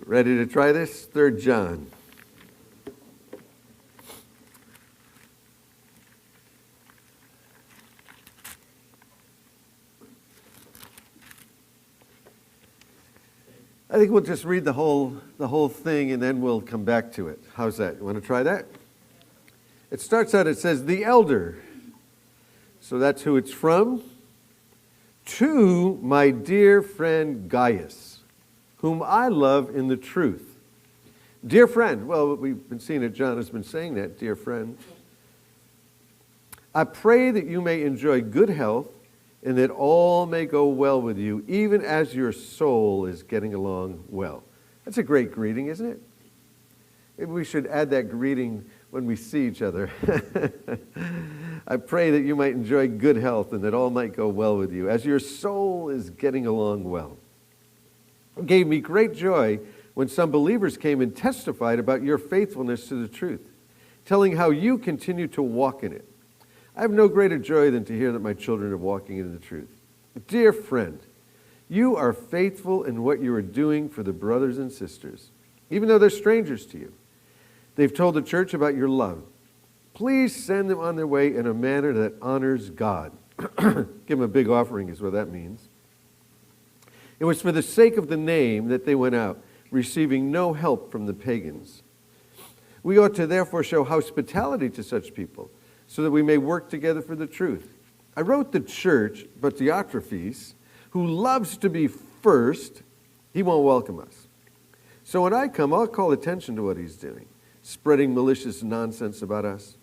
Ready to try this? 3 John. I think we'll just read the whole thing and then we'll come back to it. How's that? You want to try that? It starts out, it says, the elder. So that's who it's from. To my dear friend Gaius, whom I love in the truth. Dear friend, well, we've been seeing it, John has been saying that, dear friend. I pray that you may enjoy good health and that all may go well with you, even as your soul is getting along well. That's a great greeting, isn't it? Maybe we should add that greeting when we see each other. I pray that you might enjoy good health and that all might go well with you, as your soul is getting along well. It gave me great joy when some believers came and testified about your faithfulness to the truth, telling how you continue to walk in it. I have no greater joy than to hear that my children are walking in the truth. Dear friend, you are faithful in what you are doing for the brothers and sisters, even though they're strangers to you. They've told the church about your love. Please send them on their way in a manner that honors God. Give them a big offering is what that means. It was for the sake of the name that they went out, receiving no help from the pagans. We ought to therefore show hospitality to such people, so that we may work together for the truth. I wrote the church, but Diotrephes, who loves to be first, he won't welcome us. So when I come, I'll call attention to what he's doing, spreading malicious nonsense about us.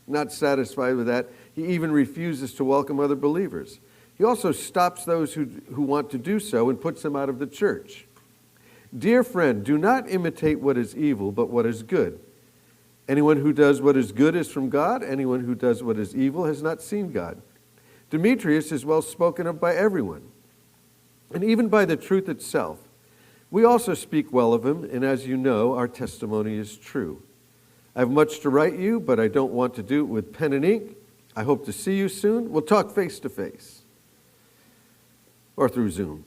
Not satisfied with that, he even refuses to welcome other believers. He also stops those who want to do so and puts them out of the church. Dear friend, do not imitate what is evil, but what is good. Anyone who does what is good is from God. Anyone who does what is evil has not seen God. Demetrius is well spoken of by everyone, and even by the truth itself. We also speak well of him, and as you know, our testimony is true. I have much to write you, but I don't want to do it with pen and ink. I hope to see you soon. We'll talk face to face, or through Zoom.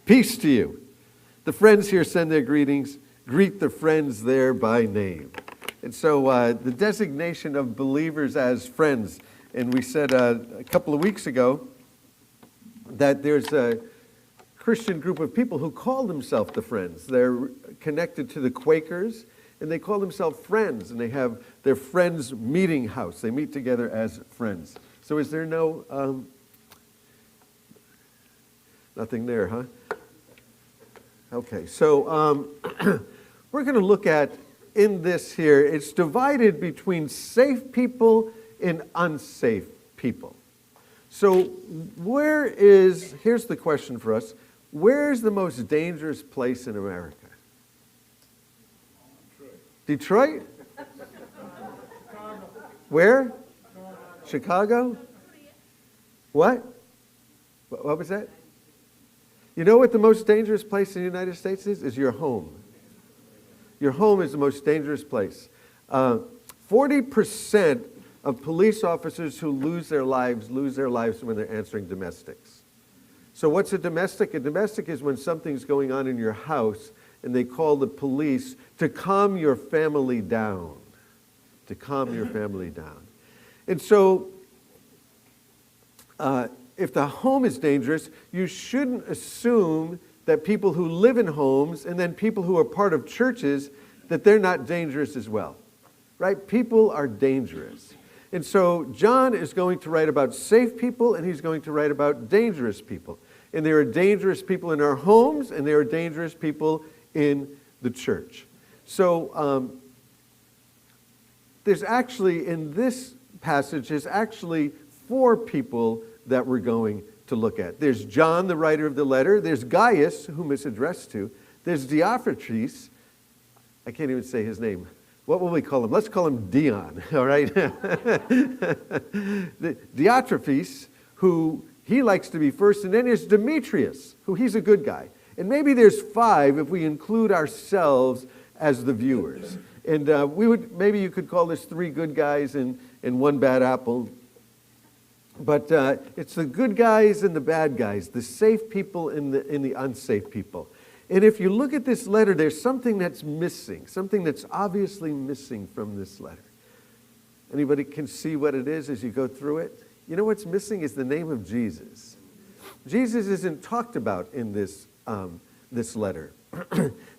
Peace to you. The friends here send their greetings. Greet the friends there by name. And so the designation of believers as friends, and we said a couple of weeks ago that there's a Christian group of people who call themselves the Friends. They're connected to the Quakers, and they call themselves Friends, and they have their Friends meeting house. They meet together as friends. So is there no, nothing there, huh? Okay, so we're going to look at, in this here, it's divided between safe people and unsafe people. So here's the question for us, where is the most dangerous place in America? Detroit? Where? Chicago? What? What was that? You know what the most dangerous place in the United States is? Is your home. Your home is the most dangerous place. 40% of police officers who lose their lives when they're answering domestics. So what's a domestic? A domestic is when something's going on in your house and they call the police to calm your family down. To calm your family down. And so if the home is dangerous, you shouldn't assume that people who live in homes and then people who are part of churches, that they're not dangerous as well. Right? People are dangerous. And so John is going to write about safe people and he's going to write about dangerous people. And there are dangerous people in our homes and there are dangerous people in the church. So there's actually, in this passage, there's actually 4 people that we're going to look at. There's John, the writer of the letter. There's Gaius, whom it's addressed to. There's Diotrephes. I can't even say his name. What will we call him? Let's call him Dion, all right? Diotrephes, who he likes to be first, and then there's Demetrius, who he's a good guy. And maybe there's 5 if we include ourselves as the viewers. And maybe you could call this 3 good guys and 1 bad apple. But it's the good guys and the bad guys, the safe people and the unsafe people. And if you look at this letter, there's something that's missing, something that's obviously missing from this letter. Anybody can see what it is as you go through it? You know what's missing is the name of Jesus. Jesus isn't talked about in this letter.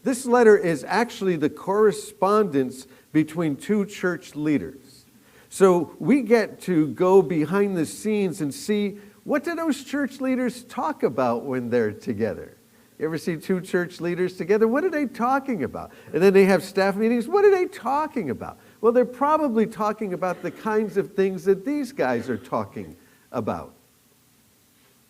This letter is actually the correspondence between two church leaders. So we get to go behind the scenes and see, what do those church leaders talk about when they're together? You ever see two church leaders together? What are they talking about? And then they have staff meetings. What are they talking about? Well, they're probably talking about the kinds of things that these guys are talking about.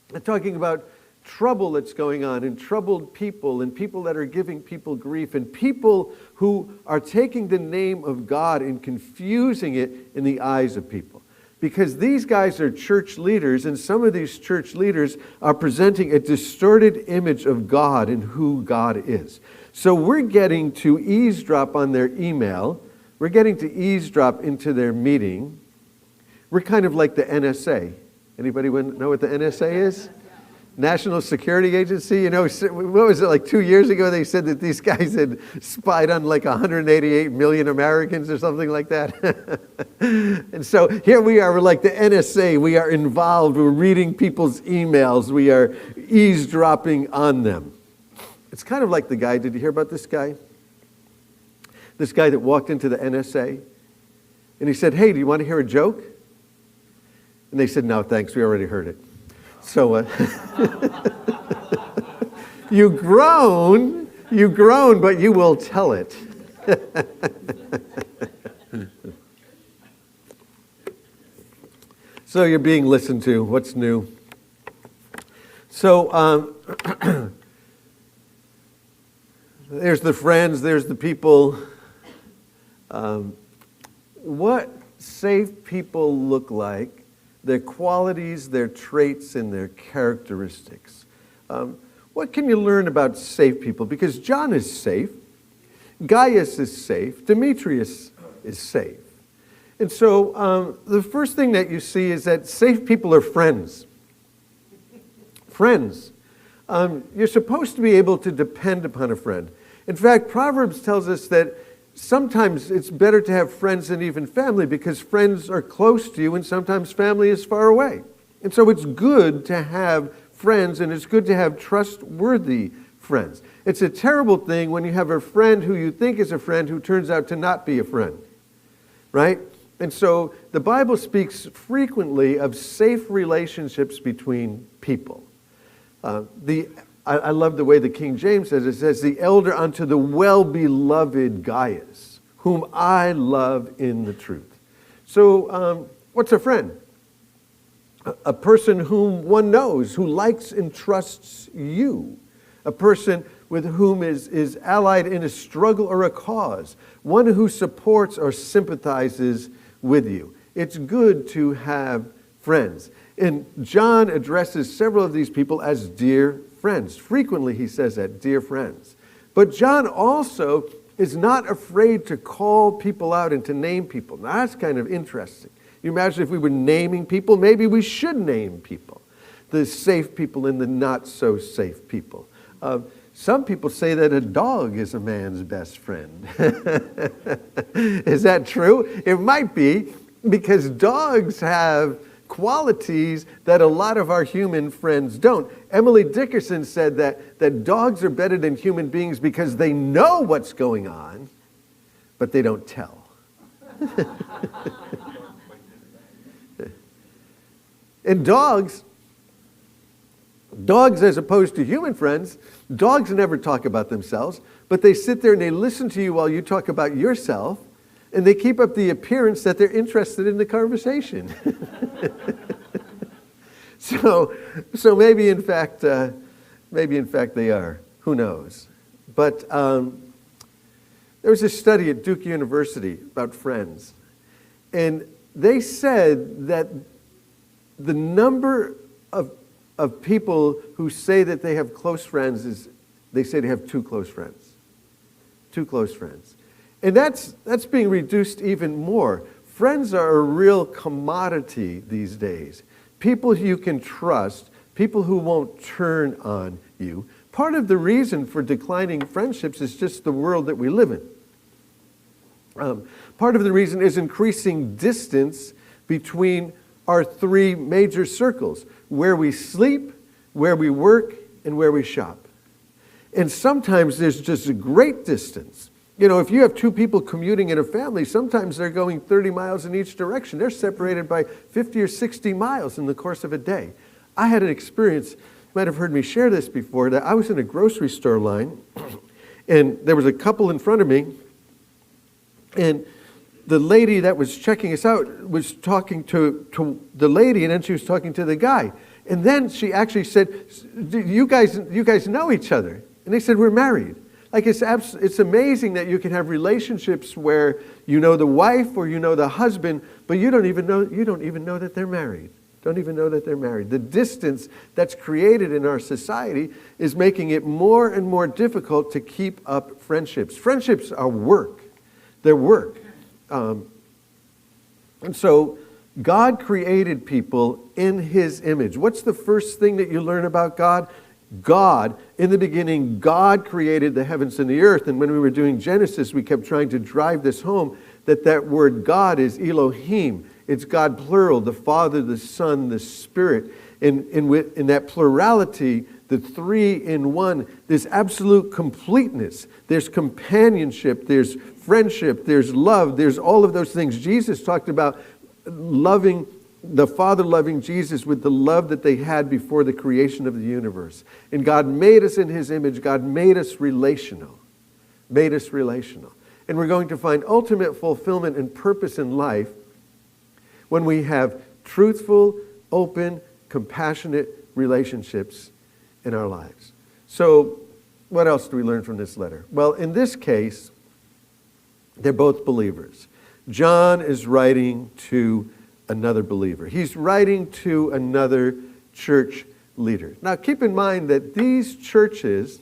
They're talking about trouble that's going on, and troubled people, and people that are giving people grief, and people who are taking the name of God and confusing it in the eyes of people. Because these guys are church leaders, and some of these church leaders are presenting a distorted image of God and who God is. So we're getting to eavesdrop on their email. We're getting to eavesdrop into their meeting. We're kind of like the NSA. Anybody know what the NSA is? National Security Agency. You know, what was it, like 2 years ago they said that these guys had spied on like 188 million Americans or something like that. And so here we are, we're like the NSA. We are involved. We're reading people's emails. We are eavesdropping on them. It's kind of like the guy, did you hear about this guy? This guy that walked into the NSA and he said, "Hey, do you want to hear a joke?" And they said, "No, thanks, we already heard it." So you groan, but you will tell it. So you're being listened to. What's new? So there's the friends, there's the people. What safe people look like, their qualities, their traits, and their characteristics. What can you learn about safe people? Because John is safe, Gaius is safe, Demetrius is safe. And so the first thing that you see is that safe people are friends. Friends. You're supposed to be able to depend upon a friend. In fact, Proverbs tells us that sometimes it's better to have friends than even family, because friends are close to you and sometimes family is far away. And so it's good to have friends, and it's good to have trustworthy friends. It's a terrible thing when you have a friend who you think is a friend who turns out to not be a friend, right? And so the Bible speaks frequently of safe relationships between people. I love the way the King James says it. It says, "The elder unto the well-beloved Gaius, whom I love in the truth." So what's a friend? A person whom one knows, who likes and trusts you. A person with whom is allied in a struggle or a cause. One who supports or sympathizes with you. It's good to have friends. And John addresses several of these people as dear friends. Frequently he says that, dear friends. But John also is not afraid to call people out and to name people. Now that's kind of interesting. You imagine if we were naming people, maybe we should name people. The safe people and the not so safe people. Some people say that a dog is a man's best friend. Is that true? It might be, because dogs have qualities that a lot of our human friends don't. Emily Dickerson said that dogs are better than human beings because they know what's going on, but they don't tell. And dogs as opposed to human friends, dogs never talk about themselves, but they sit there and they listen to you while you talk about yourself, and they keep up the appearance that they're interested in the conversation. So maybe in fact they are. Who knows? But there was a study at Duke University about friends, and they said that the number of people who say that they have close friends is, they say they have two close friends. Two close friends. And that's being reduced even more. Friends are a real commodity these days. people you can trust, people who won't turn on you. Part of the reason for declining friendships is just the world that we live in. Part of the reason is increasing distance between our three major circles: where we sleep, where we work, and where we shop. And sometimes there's just a great distance. You know, if you have two people commuting in a family, sometimes they're going 30 miles in each direction. They're separated by 50 or 60 miles in the course of a day. I had an experience, you might have heard me share this before, that I was in a grocery store line, and there was a couple in front of me, and the lady that was checking us out was talking to the lady, and then she was talking to the guy. And then she actually said, you guys know each other? And they said, we're married. Like, it's amazing that you can have relationships where you know the wife or you know the husband, but you don't even know that they're married. Don't even know that they're married. The distance that's created in our society is making it more and more difficult to keep up friendships. Friendships are work. They're work. And so God created people in His image. What's the first thing that you learn about God? God, in the beginning, God created the heavens and the earth. And when we were doing Genesis, we kept trying to drive this home, that word God is Elohim. It's God plural, the Father, the Son, the Spirit. In that plurality, the three in one, there's absolute completeness. There's companionship, there's friendship, there's love, there's all of those things. Jesus talked about loving, the Father loving Jesus with the love that they had before the creation of the universe. And God made us in His image. God made us relational. Made us relational. And we're going to find ultimate fulfillment and purpose in life when we have truthful, open, compassionate relationships in our lives. So, what else do we learn from this letter? Well, in this case, they're both believers. John is writing to another believer. He's writing to another church leader. Now, keep in mind that these churches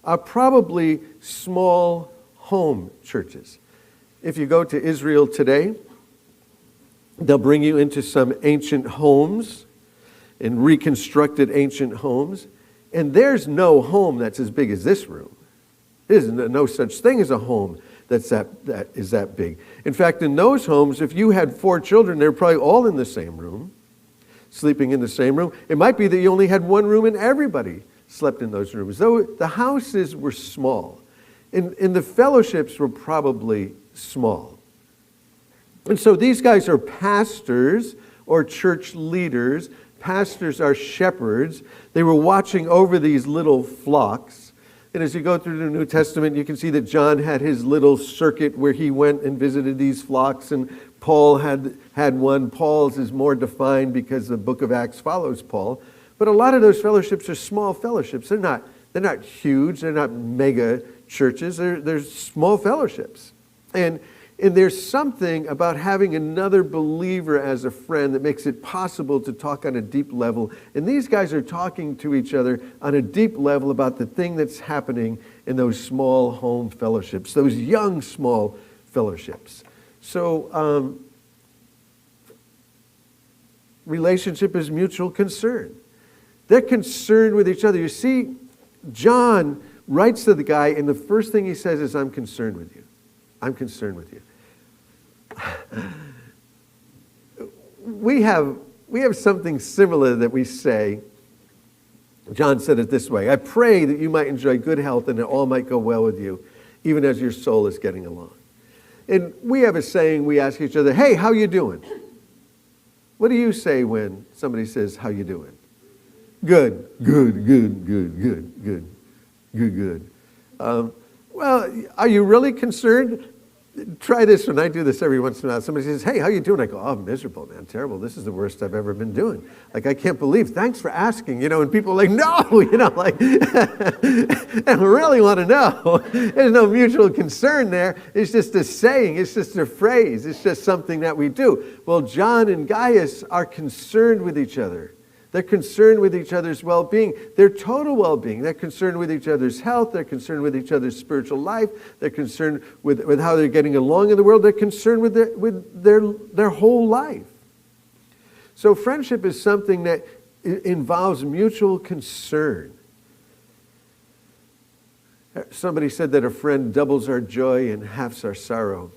are probably small home churches. If you go to Israel today, they'll bring you into some ancient homes and reconstructed ancient homes, and there's no home that's as big as this room. There's no such thing as a home that is that big. In fact, in those homes, if you had 4 children, they're probably all in the same room, sleeping in the same room. It might be that you only had one room and everybody slept in those rooms. Though the houses were small, and the fellowships were probably small. And so these guys are pastors or church leaders. Pastors are shepherds. They were watching over these little flocks. And as you go through the New Testament, you can see that John had his little circuit where he went and visited these flocks, and Paul had one. Paul's is more defined because the book of Acts follows Paul. But a lot of those fellowships are small fellowships. They're not huge. They're not mega churches. They're small fellowships. And there's something about having another believer as a friend that makes it possible to talk on a deep level. And these guys are talking to each other on a deep level about the thing that's happening in those small home fellowships, those young small fellowships. So relationship is mutual concern. They're concerned with each other. You see, John writes to the guy, and the first thing he says is, I'm concerned with you. I'm concerned with you. We have something similar that we say. John said it this way: I pray that you might enjoy good health and that all might go well with you, even as your soul is getting along. And we have a saying, we ask each other, hey, how you doing? What do you say when somebody says, how you doing? Good, good, good, good, good, good, good, good. Well, are you really concerned? Try this when I do this every once in a while. Somebody says, hey, how you doing? I go, oh, I'm miserable, man, terrible. This is the worst I've ever been doing. Like, I can't believe, thanks for asking, and people are like, no, and really want to know. There's no mutual concern there. It's just a saying. It's just a phrase. It's just something that we do. Well, John and Gaius are concerned with each other. They're concerned with each other's well-being, their total well-being. They're concerned with each other's health. They're concerned with each other's spiritual life. They're concerned with how they're getting along in the world. They're concerned with their whole life. So friendship is something that involves mutual concern. Somebody said that a friend doubles our joy and halves our sorrow.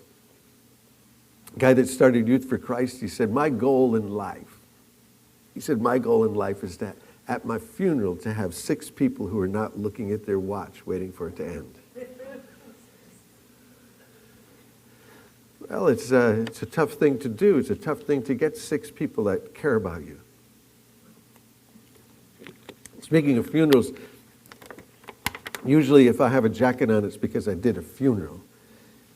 A guy that started Youth for Christ, he said, my goal in life is that at my funeral to have 6 people who are not looking at their watch waiting for it to end. Well, it's a tough thing to do. It's a tough thing to get 6 people that care about you. Speaking of funerals, usually if I have a jacket on, it's because I did a funeral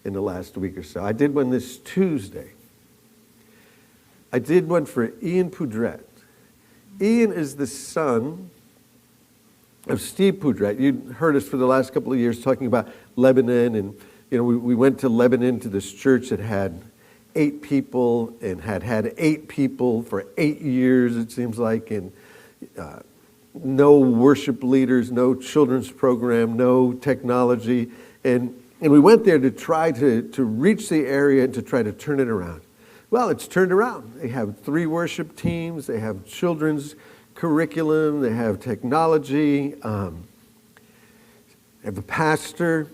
in the last week or so. I did one this Tuesday. I did one for Ian Poudret. Ian is the son of Steve Poudret. You heard us for the last couple of years talking about Lebanon, and we went to Lebanon to this church that had 8 people and had 8 people for 8 years, it seems like, and no worship leaders, no children's program, no technology. And we went there to try to reach the area and to try to turn it around. Well, it's turned around. They have 3 worship teams. They have children's curriculum. They have technology. They have a pastor.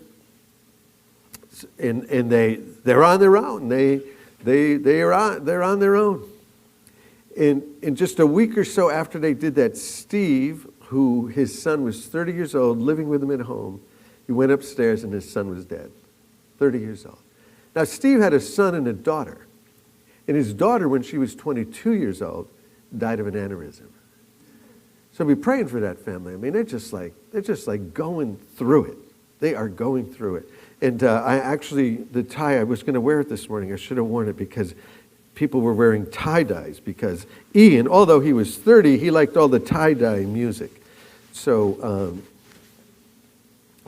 And they're on their own. They're on their own. In just a week or so after they did that, Steve, who his son was 30 years old, living with him at home, he went upstairs and his son was dead. 30 years old. Now, Steve had a son and a daughter. And his daughter, when she was 22 years old, died of an aneurysm. So be praying for that family. I mean, they're just like going through it. They are going through it. And the tie, I was going to wear it this morning. I should have worn it because people were wearing tie-dyes, because Ian, although he was 30, he liked all the tie-dye music. So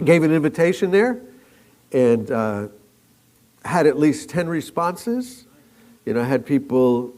gave an invitation there and had at least 10 responses. I had people,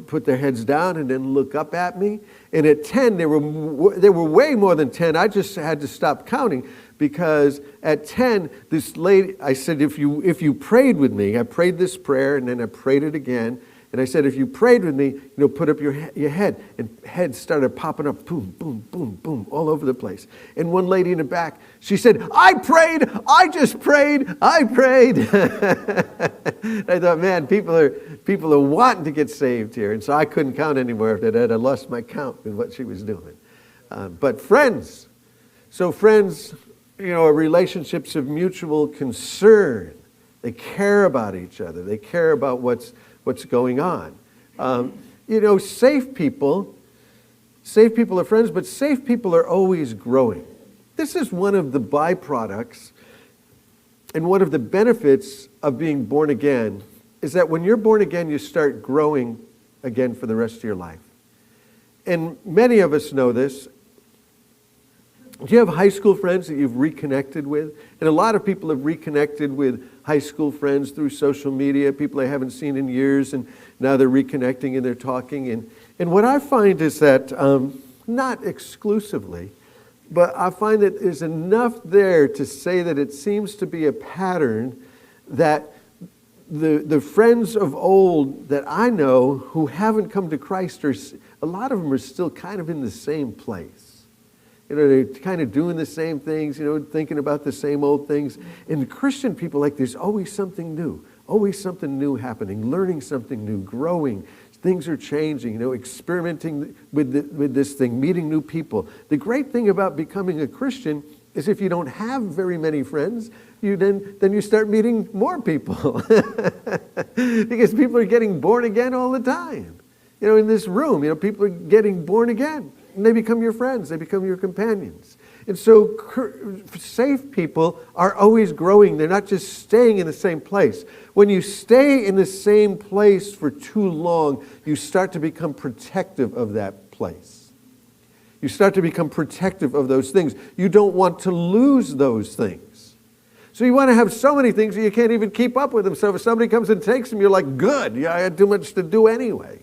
put their heads down and then look up at me. And at 10, there were way more than 10. I just had to stop counting because at 10, this lady, I said, if you prayed with me, I prayed this prayer and then I prayed it again. And I said, if you prayed with me, put up your head. And heads started popping up, boom, boom, boom, boom, all over the place. And one lady in the back, she said, I prayed, I just prayed, I prayed. I thought, man, people are wanting to get saved here. And so I couldn't count anymore. That I lost my count in what she was doing. But friends, are relationships of mutual concern. They care about each other. They care about what's going on. Safe people are friends, but safe people are always growing. This is one of the byproducts and one of the benefits of being born again is that when you're born again, you start growing again for the rest of your life. And many of us know this. Do you have high school friends that you've reconnected with? And a lot of people have reconnected with high school friends through social media, people they haven't seen in years, and now they're reconnecting and they're talking. And what I find is that, not exclusively, but I find that there's enough there to say that it seems to be a pattern that the friends of old that I know who haven't come to Christ, a lot of them are still kind of in the same place. They're kind of doing the same things, thinking about the same old things. And the Christian people, there's always something new happening, learning something new, growing. Things are changing, experimenting with this thing, meeting new people. The great thing about becoming a Christian is if you don't have very many friends, then you start meeting more people. Because people are getting born again all the time. In this room, people are getting born again. And they become your friends. They become your companions. And so safe people are always growing. They're not just staying in the same place. When you stay in the same place for too long, you start to become protective of that place. You start to become protective of those things. You don't want to lose those things. So you want to have so many things that you can't even keep up with them. So if somebody comes and takes them, you're like, good. Yeah, I had too much to do anyway.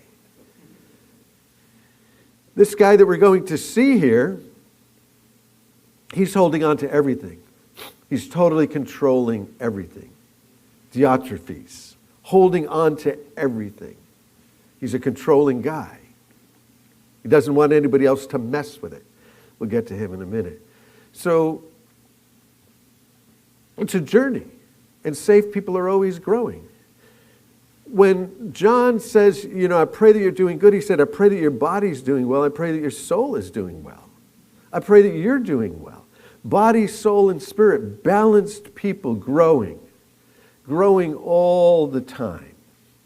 This guy that we're going to see here, he's holding on to everything. He's totally controlling everything. Diotrephes, holding on to everything. He's a controlling guy. He doesn't want anybody else to mess with it. We'll get to him in a minute. So it's a journey, and safe people are always growing. When John says, I pray that you're doing good, he said, I pray that your body's doing well. I pray that your soul is doing well. I pray that you're doing well. Body, soul, and spirit, balanced people growing all the time.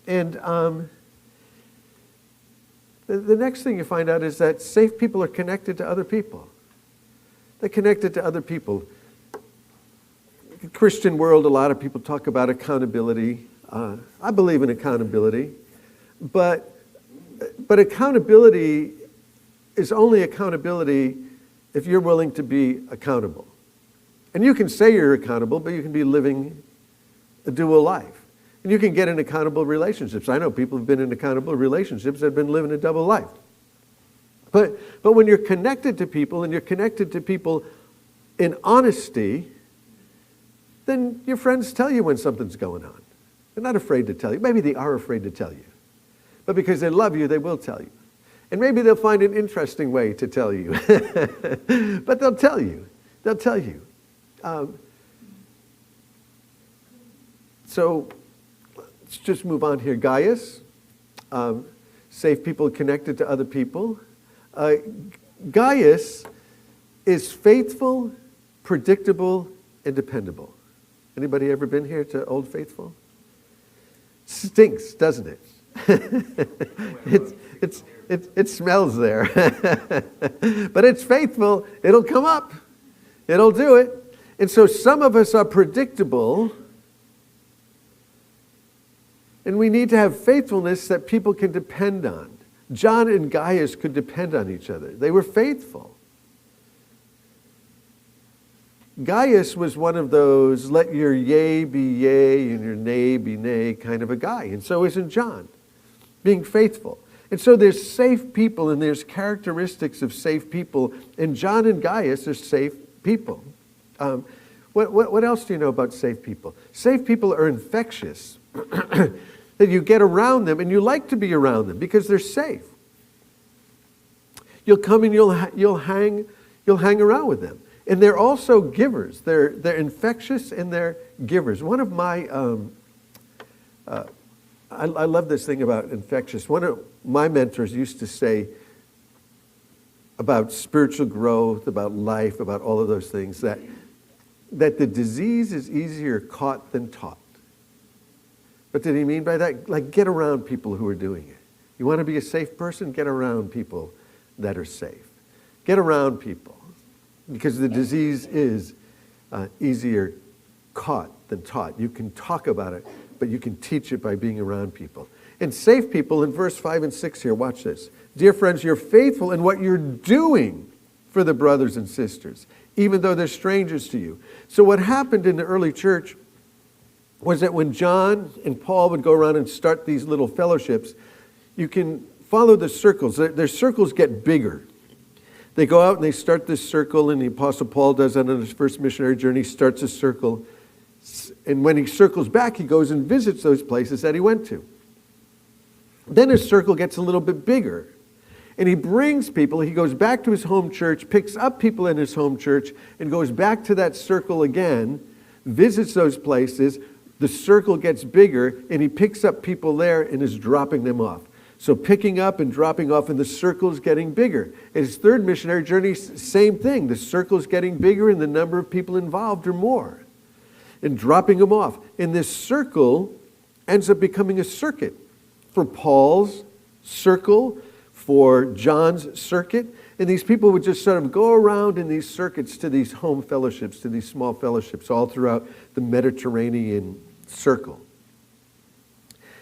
And the next thing you find out is that safe people are connected to other people. They're connected to other people. In the Christian world, a lot of people talk about accountability. I believe in accountability, but accountability is only accountability if you're willing to be accountable. And you can say you're accountable, but you can be living a dual life. And you can get in accountable relationships. I know people who've been in accountable relationships that have been living a double life. But when you're connected to people, and you're connected to people in honesty, then your friends tell you when something's going on. They're not afraid to tell you. Maybe they are afraid to tell you. But because they love you, they will tell you. And maybe they'll find an interesting way to tell you. But they'll tell you. They'll tell you. So let's just move on here. Gaius, safe people connected to other people. Gaius is faithful, predictable, and dependable. Anybody ever been here to Old Faithful? Stinks, doesn't it? It smells there. But it's faithful. It'll come up. It'll do it. And so some of us are predictable, and we need to have faithfulness that people can depend on. John and Gaius could depend on each other. They were faithful. Gaius was one of those let your yea be yea and your nay be nay kind of a guy. And so isn't John, being faithful. And so there's safe people and there's characteristics of safe people. And John and Gaius are safe people. What else do you know about safe people? Safe people are infectious. That you get around them and you like to be around them because they're safe. You'll come and you'll hang around with them. And they're also givers. They're infectious and they're givers. One of my, I love this thing about infectious. One of my mentors used to say about spiritual growth, about life, about all of those things, that the disease is easier caught than taught. What did he mean by that? Like, get around people who are doing it. You want to be a safe person? Get around people that are safe. Get around people. Because the disease is easier caught than taught. You can talk about it, but you can teach it by being around people. And safe people, in verse 5 and 6 here, watch this. Dear friends, you're faithful in what you're doing for the brothers and sisters, even though they're strangers to you. So what happened in the early church was that when John and Paul would go around and start these little fellowships, you can follow the circles. Their circles get bigger. They go out and they start this circle, and the Apostle Paul does that on his first missionary journey, starts a circle. And when he circles back, he goes and visits those places that he went to. Then his circle gets a little bit bigger. And he brings people, he goes back to his home church, picks up people in his home church, and goes back to that circle again, visits those places. The circle gets bigger, and he picks up people there and is dropping them off. So picking up and dropping off, and the circle's getting bigger. In his third missionary journey, same thing. The circle's getting bigger and the number of people involved are more. And dropping them off. And this circle ends up becoming a circuit. For Paul's circle, for John's circuit. And these people would just sort of go around in these circuits to these home fellowships, to these small fellowships all throughout the Mediterranean circle.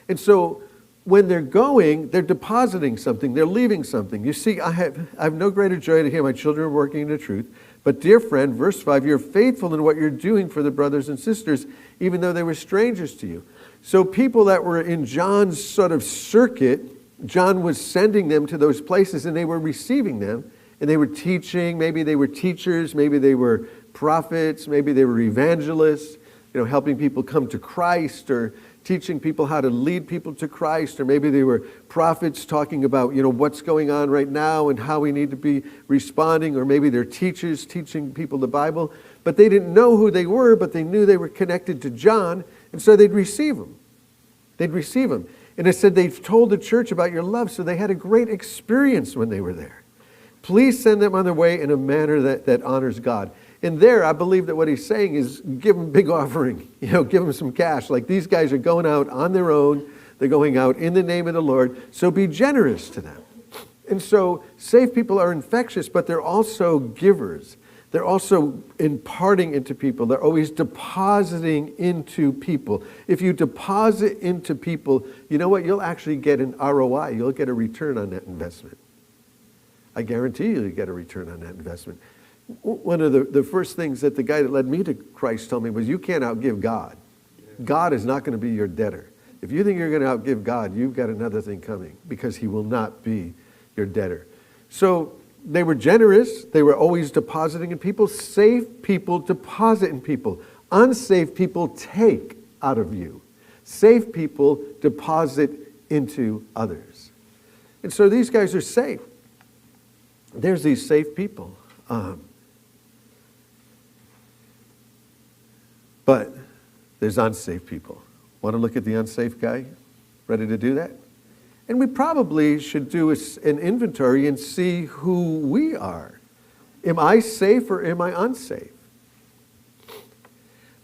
And so when they're going, they're depositing something, they're leaving something. You see, I have no greater joy to hear my children are working in the truth. But dear friend, verse 5, you're faithful in what you're doing for the brothers and sisters, even though they were strangers to you. So people that were in John's sort of circuit, John was sending them to those places and they were receiving them. And they were teaching, maybe they were teachers, maybe they were prophets, maybe they were evangelists, helping people come to Christ or teaching people how to lead people to Christ, or maybe they were prophets talking about, what's going on right now and how we need to be responding, or maybe they're teachers teaching people the Bible, but they didn't know who they were, but they knew they were connected to John, and so they'd receive him. They'd receive him. And it said they've told the church about your love, so they had a great experience when they were there. Please send them on their way in a manner that honors God. And there, I believe that what he's saying is give them a big offering. Give them some cash. Like, these guys are going out on their own. They're going out in the name of the Lord. So be generous to them. And so saved people are infectious, but they're also givers. They're also imparting into people. They're always depositing into people. If you deposit into people, you know what? You'll actually get an ROI. You'll get a return on that investment. I guarantee you'll get a return on that investment. One of the first things that the guy that led me to Christ told me was, you can't outgive God. God is not going to be your debtor. If you think you're going to outgive God, you've got another thing coming, because he will not be your debtor. So they were generous. They were always depositing in people. Saved people deposit in people. Unsaved people take out of you. Saved people deposit into others. And so these guys are saved. There's these saved people. But there's unsaved people. Want to look at the unsaved guy? Ready to do that? And we probably should do an inventory and see who we are. Am I safe or am I unsafe?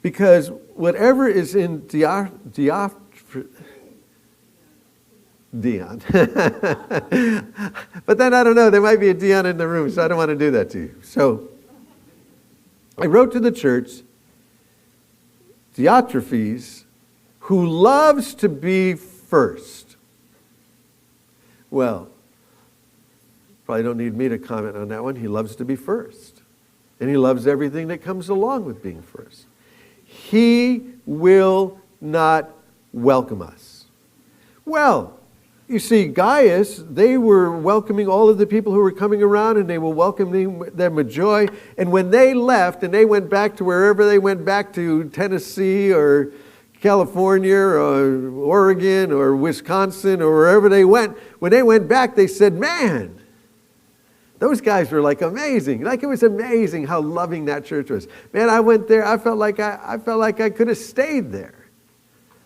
Because whatever is in Dion. But then I don't know, there might be a Dion in the room, so I don't want to do that to you. So I wrote to the church, Diotrephes, who loves to be first. Well, probably don't need me to comment on that one. He loves to be first. And he loves everything that comes along with being first. He will not welcome us. Well, you see, Gaius, they were welcoming all of the people who were coming around, and they were welcoming them with joy. And when they left and they went back to wherever they went back to, Tennessee or California or Oregon or Wisconsin or wherever they went, when they went back, they said, man, those guys were like amazing. Like, it was amazing how loving that church was. Man, I went there, I felt like I could have stayed there.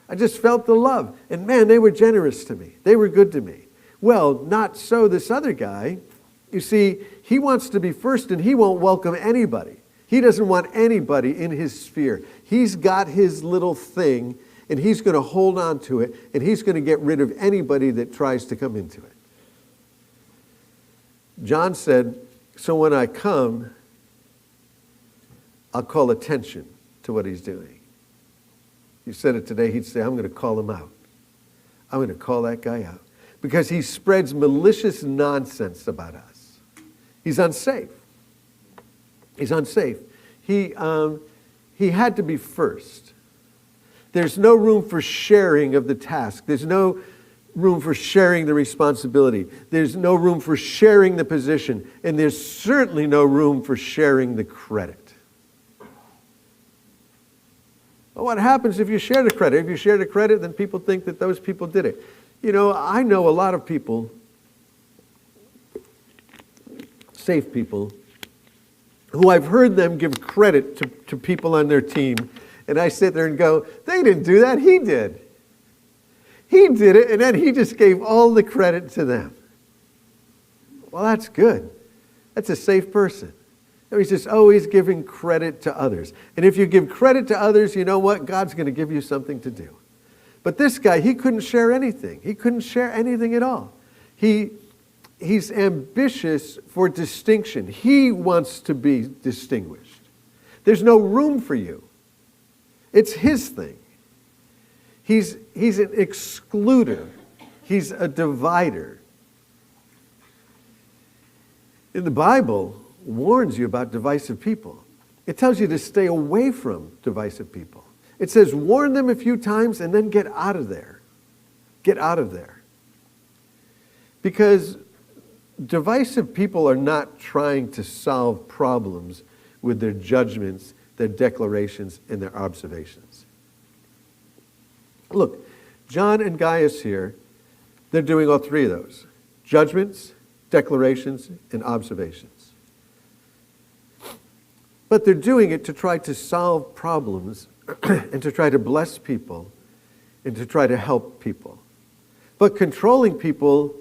I just felt the love. And man, they were generous to me. They were good to me. Well, not so this other guy. You see, he wants to be first, and he won't welcome anybody. He doesn't want anybody in his sphere. He's got his little thing, and he's going to hold on to it, and he's going to get rid of anybody that tries to come into it. John said, so when I come, I'll call attention to what he's doing. You said it today, he'd say, I'm going to call him out. I'm going to call that guy out. Because he spreads malicious nonsense about us. He's unsafe. He's unsafe. He had to be first. There's no room for sharing of the task. There's no room for sharing the responsibility. There's no room for sharing the position. And there's certainly no room for sharing the credit. Well, what happens if you share the credit? If you share the credit, then people think that those people did it. I know a lot of people, safe people, who I've heard them give credit to people on their team. And I sit there and go, they didn't do that, he did. He did it, and then he just gave all the credit to them. Well, that's good. That's a safe person. He's just always giving credit to others. And if you give credit to others, you know what? God's going to give you something to do. But this guy, he couldn't share anything. He couldn't share anything at all. He's ambitious for distinction. He wants to be distinguished. There's no room for you. It's his thing. He's an excluder. He's a divider. In the Bible, warns you about divisive people. It tells you to stay away from divisive people. It says warn them a few times and then get out of there. Get out of there. Because divisive people are not trying to solve problems with their judgments, their declarations, and their observations. Look, John and Gaius here, they're doing all three of those: judgments, declarations, and observations. But they're doing it to try to solve problems and to try to bless people and to try to help people. But controlling people,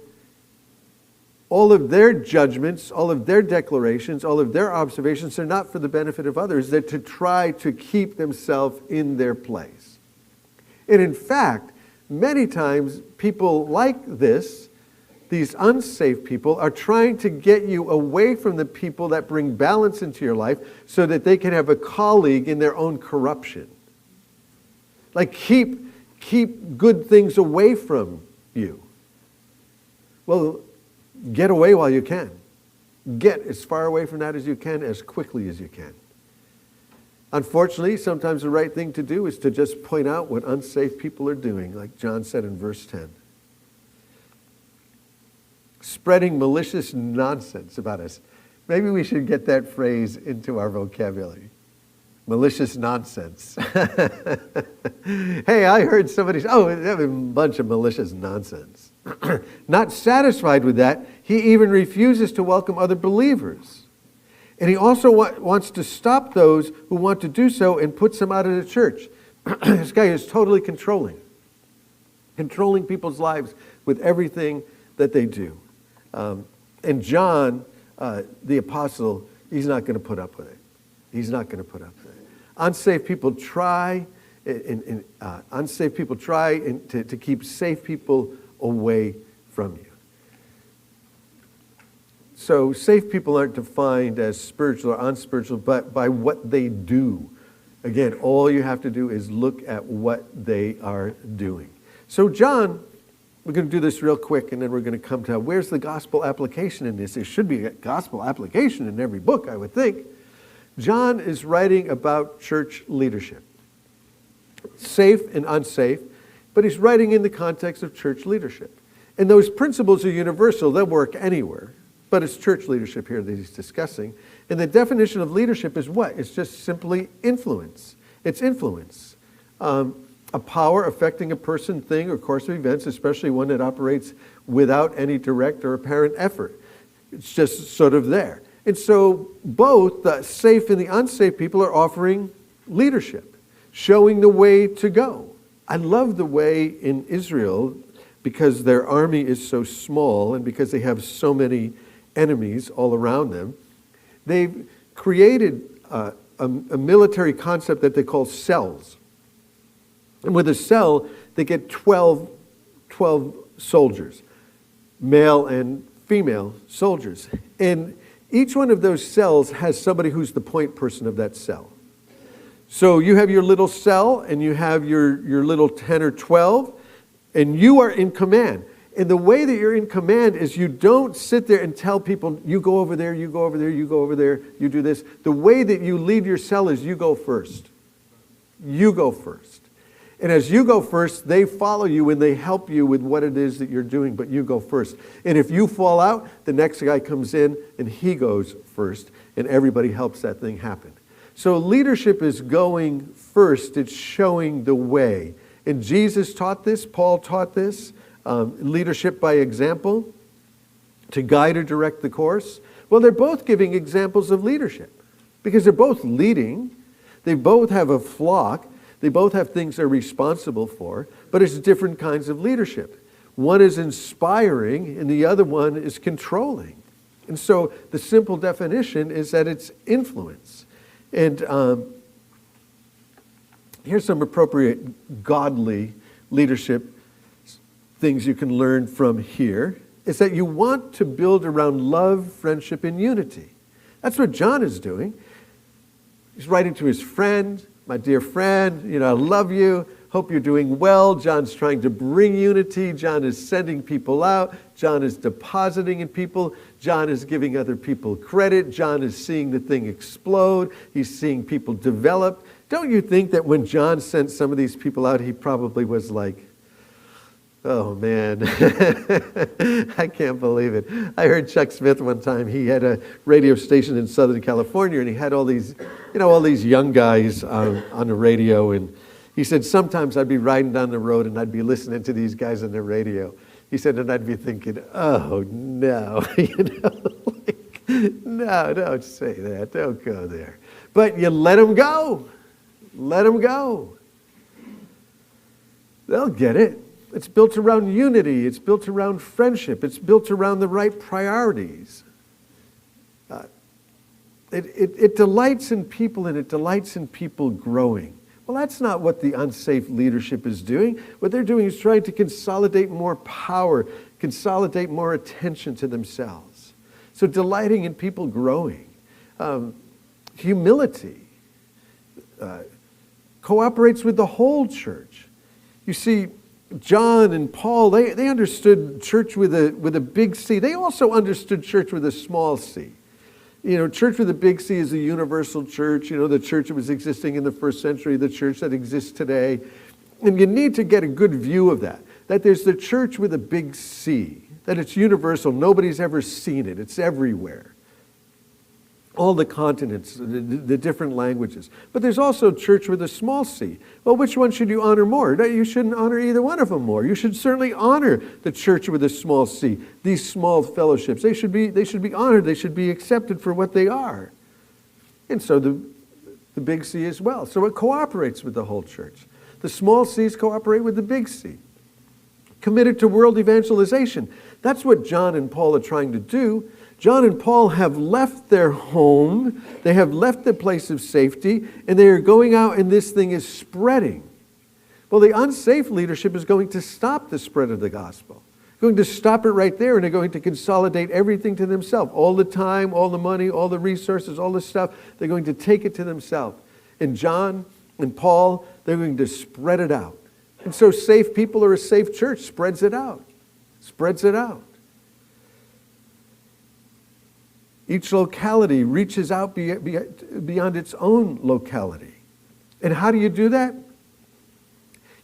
all of their judgments, all of their declarations, all of their observations are not for the benefit of others. They're to try to keep themselves in their place. And in fact, many times people like this, these unsafe people, are trying to get you away from the people that bring balance into your life so that they can have a colleague in their own corruption. Like keep good things away from you. Well, get away while you can. Get as far away from that as you can, as quickly as you can. Unfortunately, sometimes the right thing to do is to just point out what unsafe people are doing, like John said in verse 10. Spreading malicious nonsense about us. Maybe we should get that phrase into our vocabulary. Malicious nonsense. Hey, I heard somebody say, oh, that was a bunch of malicious nonsense. Not satisfied with that, he even refuses to welcome other believers. And he also wants to stop those who want to do so and puts them out of the church. This guy is totally controlling people's lives with everything that they do. And John, the apostle, he's not going to put up with it. He's not going to put up with it. Unsafe people try to keep safe people away from you. So safe people aren't defined as spiritual or unspiritual, but by what they do. Again, all you have to do is look at what they are doing. So John, we're going to do this real quick, and then we're going to come to where's the gospel application in this. There should be a gospel application in every book, I would think. John is writing about church leadership. Safe and unsafe, but he's writing in the context of church leadership. And those principles are universal. They'll work anywhere. But it's church leadership here that he's discussing. And the definition of leadership is what? It's just simply influence. It's influence. A power affecting a person, thing, or course of events, especially one that operates without any direct or apparent effort. It's just sort of there. And so both the safe and the unsafe people are offering leadership, showing the way to go. I love the way in Israel, because their army is so small and because they have so many enemies all around them, they've created a military concept that they call cells. And with a cell, they get 12 soldiers, male and female soldiers. And each one of those cells has somebody who's the point person of that cell. So you have your little cell, and you have your little 10 or 12, and you are in command. And the way that you're in command is you don't sit there and tell people, you go over there, you go over there, you go over there, you do this. The way that you lead your cell is you go first. You go first. And as you go first, they follow you and they help you with what it is that you're doing, but you go first. And if you fall out, the next guy comes in and he goes first, and everybody helps that thing happen. So leadership is going first. It's showing the way. And Jesus taught this. Paul taught this. Leadership by example, to guide or direct the course. Well, they're both giving examples of leadership because they're both leading. They both have a flock. They both have things they're responsible for, but it's different kinds of leadership. One is inspiring and the other one is controlling. And so the simple definition is that it's influence. And here's some appropriate godly leadership things you can learn from here. Is that you want to build around love, friendship, and unity. That's what John is doing. He's writing to his friend, my dear friend, I love you. Hope you're doing well. John's trying to bring unity. John is sending people out. John is depositing in people. John is giving other people credit. John is seeing the thing explode. He's seeing people develop. Don't you think that when John sent some of these people out, he probably was like, oh man, I can't believe it. I heard Chuck Smith one time. He had a radio station in Southern California, and he had all these young guys on the radio, and He said, sometimes I'd be riding down the road and I'd be listening to these guys on the radio. He said, and I'd be thinking, oh, no, no, don't say that. Don't go there. But you let them go. Let them go. They'll get it. It's built around unity. It's built around friendship. It's built around the right priorities. It delights in people, and it delights in people growing. Well, that's not what the unsafe leadership is doing. What they're doing is trying to consolidate more power, consolidate more attention to themselves. So delighting in people growing. Humility. Cooperates with the whole church. You see, John and Paul, they understood church with a big C. They also understood church with a small c. You know, church with a big C is a universal church, you know, the church that was existing in the first century, the church that exists today. And you need to get a good view of that there's the church with a big C, that it's universal. Nobody's ever seen it. It's everywhere. All the continents, the different languages. But there's also church with a small c. Well, which one should you honor more? You shouldn't honor either one of them more. You should certainly honor the church with a small c, these small fellowships. They should be honored. They should be accepted for what they are. And so the big C as well. So it cooperates with the whole church. The small c's cooperate with the big C. Committed to world evangelization. That's what John and Paul are trying to do. John and Paul have left their home, they have left the place of safety, and they are going out and this thing is spreading. Well, the unsafe leadership is going to stop the spread of the gospel. Going to stop it right there, and they're going to consolidate everything to themselves. All the time, all the money, all the resources, all the stuff, they're going to take it to themselves. And John and Paul, they're going to spread it out. And so safe people or a safe church spreads it out. Spreads it out. Each locality reaches out beyond its own locality. And how do you do that?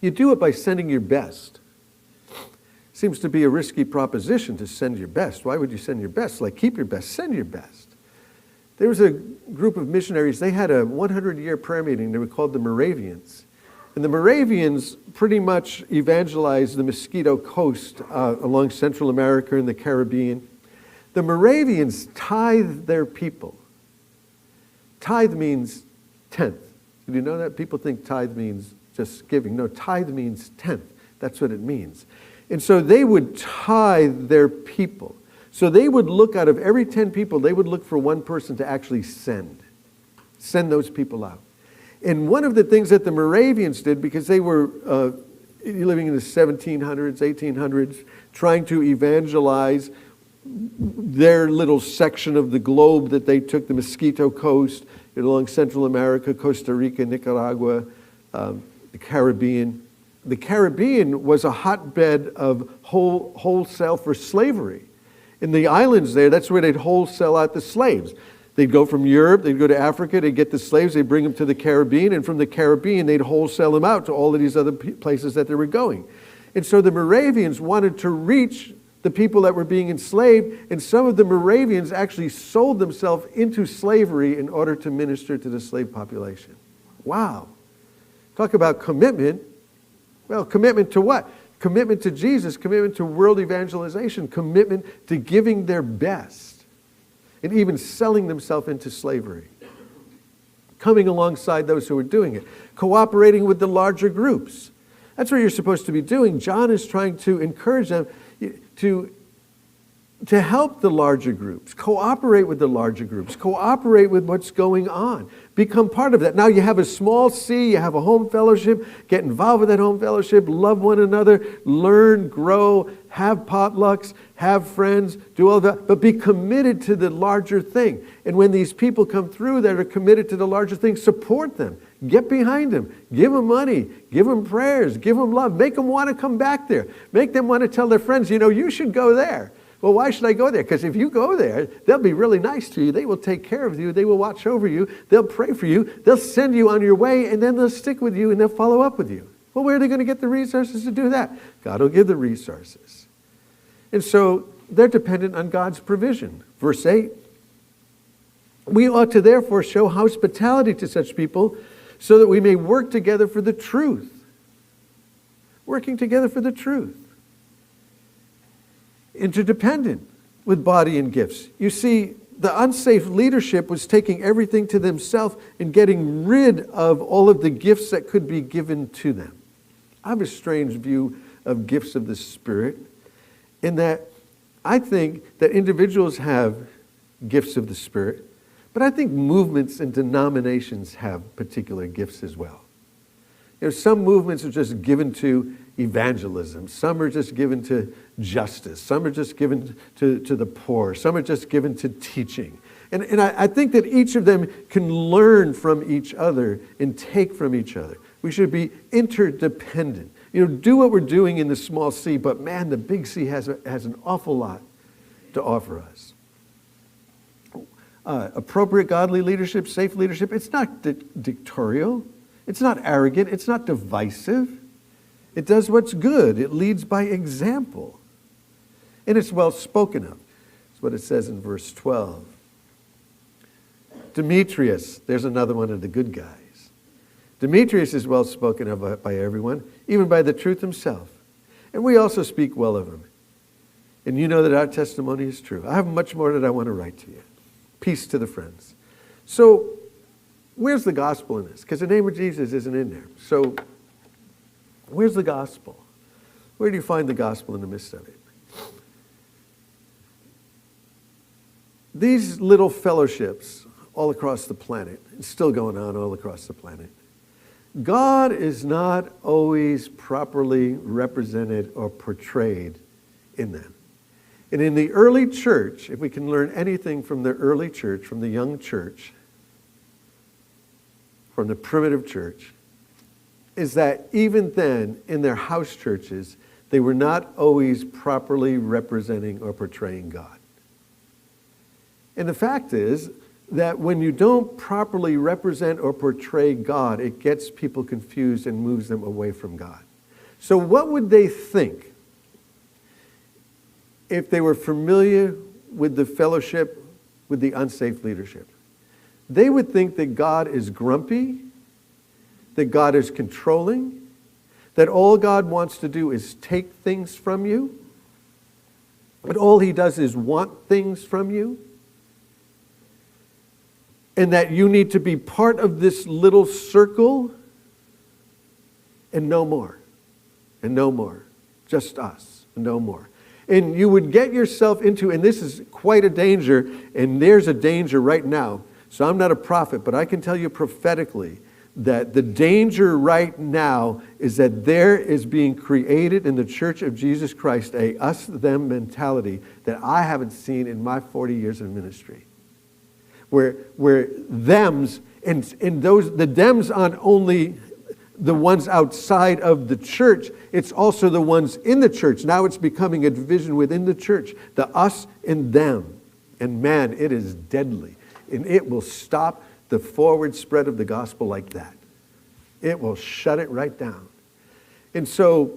You do it by sending your best. Seems to be a risky proposition to send your best. Why would you send your best? Like, keep your best, send your best. There was a group of missionaries, they had a 100-year prayer meeting. They were called the Moravians. And the Moravians pretty much evangelized the Mosquito Coast along Central America and the Caribbean. The Moravians tithe their people. Tithe means tenth. Did you know that? People think tithe means just giving. No, tithe means tenth. That's what it means. And so they would tithe their people. So they would look, out of every 10 people, they would look for one person to actually send those people out. And one of the things that the Moravians did, because they were living in the 1700s, 1800s, trying to evangelize their little section of the globe that they took, the Mosquito Coast, along Central America, Costa Rica, Nicaragua, the Caribbean. The Caribbean was a hotbed of wholesale for slavery. In the islands there, that's where they'd wholesale out the slaves. They'd go from Europe, they'd go to Africa, they'd get the slaves, they'd bring them to the Caribbean, and from the Caribbean, they'd wholesale them out to all of these other places that they were going. And so the Moravians wanted to reach the people that were being enslaved, and some of the Moravians actually sold themselves into slavery in order to minister to the slave population. Wow. Talk about commitment. Well, commitment to what? Commitment to Jesus, commitment to world evangelization, commitment to giving their best, and even selling themselves into slavery. Coming alongside those who are doing it. Cooperating with the larger groups. That's what you're supposed to be doing. John is trying to encourage them to help the larger groups, cooperate with the larger groups, cooperate with what's going on, become part of that. Now you have a small C, you have a home fellowship, get involved with that home fellowship, love one another, learn, grow, have potlucks, have friends, do all that, but be committed to the larger thing. And when these people come through that are committed to the larger thing, support them. Get behind them. Give them money. Give them prayers. Give them love. Make them want to come back there. Make them want to tell their friends, you should go there. Well, why should I go there? Because if you go there, they'll be really nice to you. They will take care of you. They will watch over you. They'll pray for you. They'll send you on your way, and then they'll stick with you, and they'll follow up with you. Well, where are they going to get the resources to do that? God will give the resources. And so they're dependent on God's provision. Verse 8, we ought to therefore show hospitality to such people, so that we may work together for the truth. Working together for the truth. Interdependent with body and gifts. You see, the unsafe leadership was taking everything to themselves and getting rid of all of the gifts that could be given to them. I have a strange view of gifts of the Spirit in that I think that individuals have gifts of the Spirit, but I think movements and denominations have particular gifts as well. Some movements are just given to evangelism. Some are just given to justice. Some are just given to the poor. Some are just given to teaching. And I think that each of them can learn from each other and take from each other. We should be interdependent. Do what we're doing in the small C, but man, the big C has an awful lot to offer us. Appropriate godly leadership, safe leadership, it's not dictatorial. It's not arrogant. It's not divisive. It does what's good. It leads by example. And it's well spoken of. That's what it says in verse 12. Demetrius, there's another one of the good guys. Demetrius is well spoken of by everyone, even by the truth himself. And we also speak well of him. And you know that our testimony is true. I have much more that I want to write to you. Peace to the friends. So, where's the gospel in this? Because the name of Jesus isn't in there. So, where's the gospel? Where do you find the gospel in the midst of it? These little fellowships all across the planet, it's still going on all across the planet. God is not always properly represented or portrayed in them. And in the early church, if we can learn anything from the early church, from the young church, from the primitive church, is that even then, in their house churches, they were not always properly representing or portraying God. And the fact is that when you don't properly represent or portray God, it gets people confused and moves them away from God. So what would they think if they were familiar with the fellowship with the unsafe leadership? They would think that God is grumpy, that God is controlling, that all God wants to do is take things from you, but all he does is want things from you, and that you need to be part of this little circle and no more, and no more, just us, and no more. And you would get yourself into, and this is quite a danger, and there's a danger right now. So I'm not a prophet, but I can tell you prophetically that the danger right now is that there is being created in the Church of Jesus Christ a us-them mentality that I haven't seen in my 40 years of ministry. Where thems, and those, the thems aren't only the ones outside of the church, it's also the ones in the church. Now it's becoming a division within the church, the us and them. And man, it is deadly. And it will stop the forward spread of the gospel like that. It will shut it right down. And so,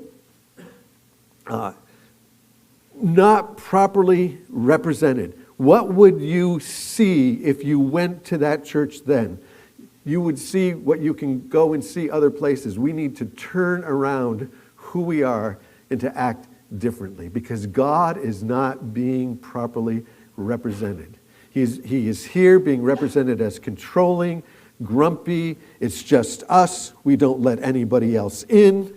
not properly represented. What would you see if you went to that church then? You would see what you can go and see other places. We need to turn around who we are and to act differently because God is not being properly represented. He is here being represented as controlling, grumpy. It's just us. We don't let anybody else in.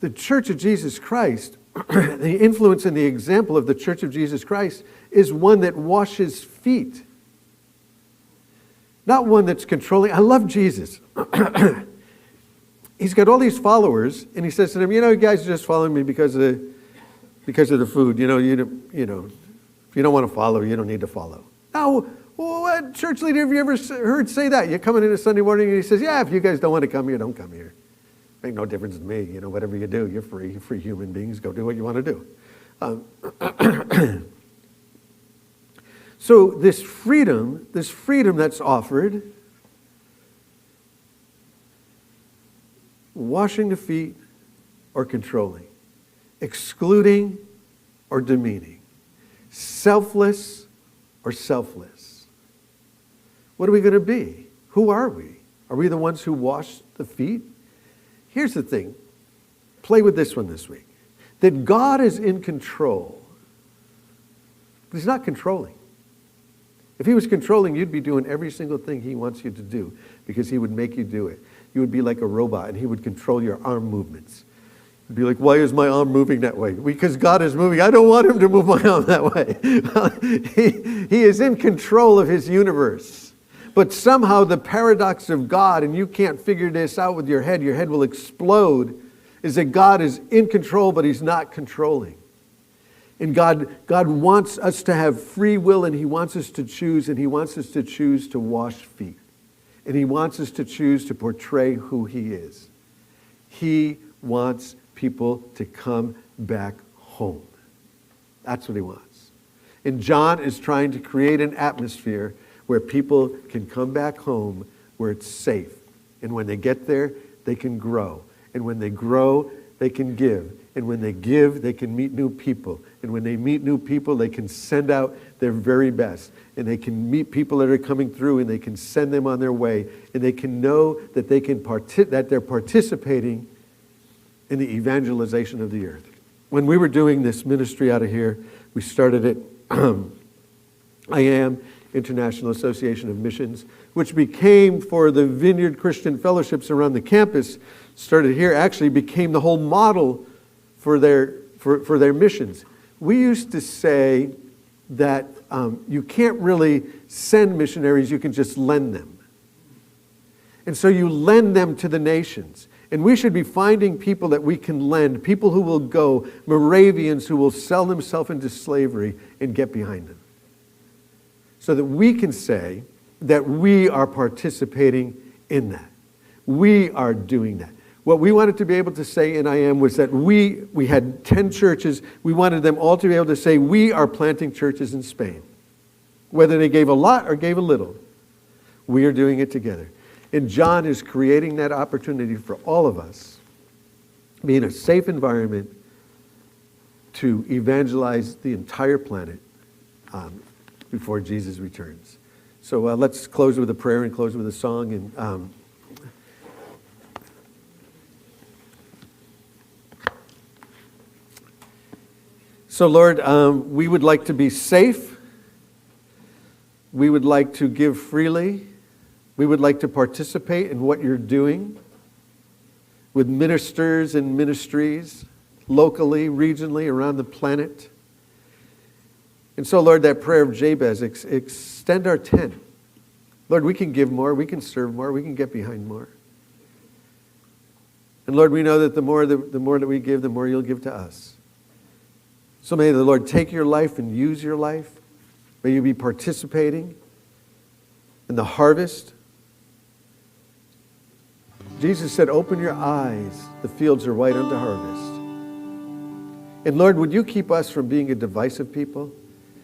The Church of Jesus Christ, the influence and the example of the Church of Jesus Christ is one that washes feet. Not one that's controlling. I love Jesus. He's got all these followers, and he says to them, you guys are just following me because of the food. If you don't want to follow, you don't need to follow. Now, what church leader have you ever heard say that? You're coming in a Sunday morning, and he says, yeah, if you guys don't want to come here, don't come here. Make no difference to me. Whatever you do, you're free. You're free human beings. Go do what you want to do. So this freedom that's offered, washing the feet or controlling, excluding or demeaning, selfless or selfless. What are we going to be? Who are we? Are we the ones who wash the feet? Here's the thing. Play with this one this week. That God is in control. But he's not controlling. If he was controlling, you'd be doing every single thing he wants you to do because he would make you do it. You would be like a robot and he would control your arm movements. You'd be like, why is my arm moving that way? Because God is moving. I don't want him to move my arm that way. He is in control of his universe. But somehow the paradox of God, and you can't figure this out with your head will explode, is that God is in control, but he's not controlling. And God wants us to have free will, and he wants us to choose, and he wants us to choose to wash feet. And he wants us to choose to portray who he is. He wants people to come back home. That's what he wants. And John is trying to create an atmosphere where people can come back home, where it's safe. And when they get there, they can grow. And when they grow, they can give. And when they give, they can meet new people. And when they meet new people, they can send out their very best. And they can meet people that are coming through, and they can send them on their way. And they can know that that they're participating in the evangelization of the earth. When we were doing this ministry out of here, we started it, I Am International Association of Missions, which became, for the Vineyard Christian Fellowships around the campus, started here, actually became the whole model for their missions. We used to say that you can't really send missionaries, you can just lend them. And so you lend them to the nations. And we should be finding people that we can lend, people who will go, Moravians who will sell themselves into slavery and get behind them. So that we can say that we are participating in that. We are doing that. What we wanted to be able to say in I Am was that we had 10 churches. We wanted them all to be able to say, we are planting churches in Spain. Whether they gave a lot or gave a little, we are doing it together. And John is creating that opportunity for all of us, be in a safe environment to evangelize the entire planet before Jesus returns. So let's close with a prayer and close with a song. And so, Lord, we would like to be safe. We would like to give freely. We would like to participate in what you're doing with ministers and ministries, locally, regionally, around the planet. And so, Lord, that prayer of Jabez, extend our tent. Lord, we can give more, we can serve more, we can get behind more. And Lord, we know that the more that we give, the more you'll give to us. So may the Lord take your life and use your life. May you be participating in the harvest. Jesus said, open your eyes, the fields are white unto harvest. And Lord, would you keep us from being a divisive people?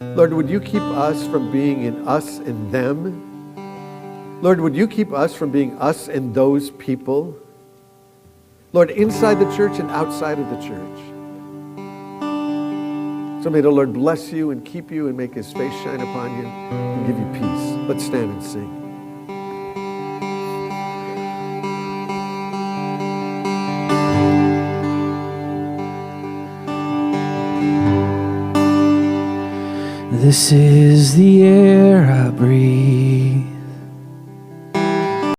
Lord, would you keep us from being in us and them? Lord, would you keep us from being us and those people? Lord, inside the church and outside of the church. So may the Lord bless you and keep you and make his face shine upon you and give you peace. Let's stand and sing. This is the air I breathe.